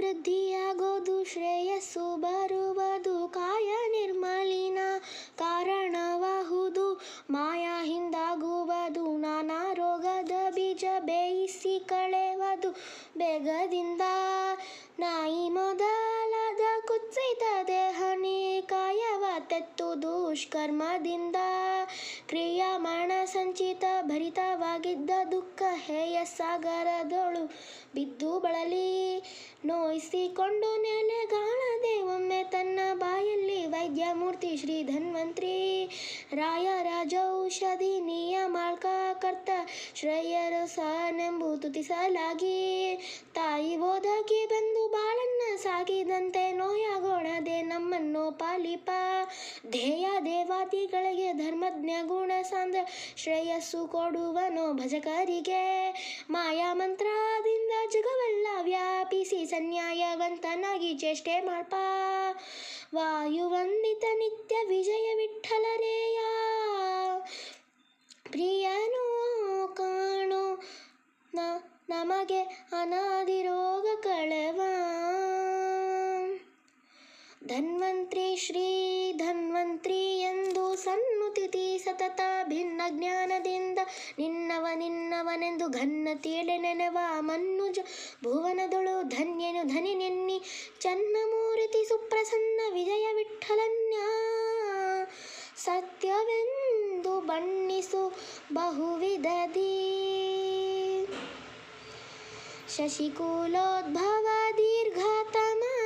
ವೃದ್ಧಿಯಾಗೋದು, ಶ್ರೇಯಸ್ಸು ಬರುವುದು, ಕಾಯ ನಿರ್ಮಲಿನ ಕಾರಣವಾಹುದು, ಮಾಯಾ ಹಿಂದಾಗುವುದು, ನಾನಾ ರೋಗದ ಬೀಜ ಬೇಯಿಸಿ ಕಳೆಯುವುದು ಬೇಗದಿಂದ, ನಾಯಿ ಮೊದಲಾದ ಕುತ್ಸಿತ ದೇಹ ಕಾಯವ ತೆತ್ತು ದುಷ್ಕರ್ಮದಿಂದ, ಕ್ರಿಯಾಮಾಣ ಸಂಚಿತ ಭರಿತವಾಗಿದ್ದ ದುಃಖ ಹೇಯ ಸಾಗರದೊಳು ಬಿದ್ದು ಬಳಲಿ, ನೋಯಿಸಿಕೊಂಡು ನೆಲೆಗಾಣದೆ ಒಮ್ಮೆ ತನ್ನ ಬಾಯಲ್ಲಿ ವೈದ್ಯಮೂರ್ತಿ ಶ್ರೀ ಧನ್ವಂತ್ರಿ ರಾಯ ರಾಜೌಷಧಿ ನಿಯಮಾಳ್ಕ ಕರ್ತ ಶ್ರೇಯರಸನೆಂಬು ತುತಿಸಲಾಗಿ, ತಾಯಿ ಓದಕಿ ಬಂದು ಬಾಳನ್ನ ಸಾಗಿದಂತೆ ನೋಯಗೊಡದೆ ನಮ್ಮನ್ನು ಪಾಲಿಪ, ಧ್ಯೇಯ ದೇವಾದಿಗಳಿಗೆ ಧರ್ಮಜ್ಞ ಗುಣ ಸಾಂದ್ರ ಶ್ರೇಯಸ್ಸು ಕೊಡುವನೋ ಭಜಕರಿಗೆ, ಮಾಯಾ ಮಂತ್ರದಿಂದ ಜಗವೆಲ್ಲ ವ್ಯಾಪಿಸಿ ಸನ್ಯಾಯವಂತನಾಗಿ ಚೇಷ್ಟೆ ಮಾಡ್ಪ, ವಾಯುವಂದಿತ ನಿತ್ಯ ವಿಜಯ ವಿಠ್ಠಲರೇಯ ಪ್ರಿಯನೋ ಕಾಣೋ ನಮಗೆ ಅನಾದಿ ರೋಗ ಕಳವ. ಧನ್ವಂತ್ರಿ ಶ್ರೀ ಧನ್ವಂತ್ರಿ ಎಂದು ಸನ್ನುತಿತಿ ಸತತ ಭಿನ್ನ ಜ್ಞಾನದಿಂದ, ನಿನ್ನವನೆಂದು ಘನ್ನ ತೀಳೆ ನೆನವ ಮನ್ನುಜ ಭುವನದೊಳು ಧನ್ಯನು ಧನಿ ನೆನ್ನಿ, ಚನ್ನಮೂರ್ತಿ ಸುಪ್ರಸನ್ನ ವಿಜಯ ವಿಠ್ಠಲನ್ಯ ಸತ್ಯವೆಂದು ಬಣ್ಣಿಸು ಬಹುವಿಧದಿ, ಶಶಿಕುಲೋದ್ಭವ ದೀರ್ಘತಮಾನಂದನ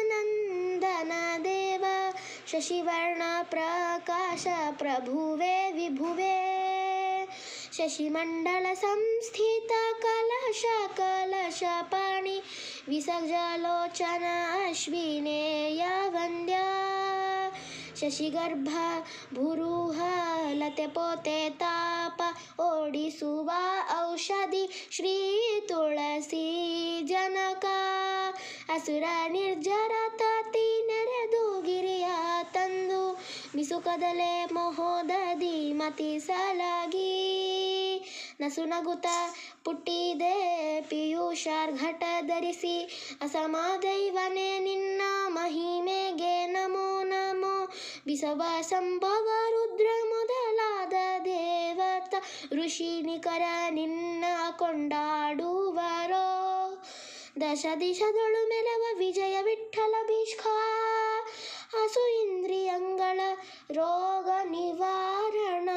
ದೇವ, ಶಶಿವರ್ಣ ಪ್ರಕಾಶ ಪ್ರಭುವೇ ವಿಭುವೇ, ಶಶಿಮಂಡಲ ಸಂಸ್ಥಿತ ಕಲಶ ಪಾಣಿ ವಿಸರ್ಜಲೋಚನ ಅಶ್ವಿನೇಯ ವಂದ್ಯ, ಶಶಿಗರ್ಭ ಭುರುಹ ಲತೆ ಪೋತೆ ತಾಪ ಓಡಿಸುವ ಔಷಧಿ ಶ್ರೀ ತುಳಸಿ ಜನಕ, ಅಸುರ ನಿರ್ಜರ ತಾತಿ ನೆರೆದು ಗಿರಿಯ ತಂದು ಮಿಸುಕದಲೆ ಮಹೋದದಿ ಮತಿಸಲಾಗಿ, ನಸುನಗುತ ಪುಟ್ಟಿದೆ ಪಿಯೂಷಾರ್ಘಟ ಧರಿಸಿ, ಅಸಮಾದೈವನೇ ನಿನ್ನ ಮಹಿಮೆಗೆ ನಮೋ ನಮೋ, ವಿಸವ ಸಂಭವ ರುದ್ರ ಮೊದಲಾದ ದೇವತ ಋಷಿ ನಿಕರ ನಿನ್ನ ಕೊಂಡಾಡುವರೋ, ದಶ ದಿಶದೊಳು ಮೆಲವ ವಿಜಯ ವಿಠ್ಠಲ ಭೀಷ್ಕ, ಹಸು ಇಂದ್ರಿಯಂಗಳ ರೋಗ ನಿವಾರಣ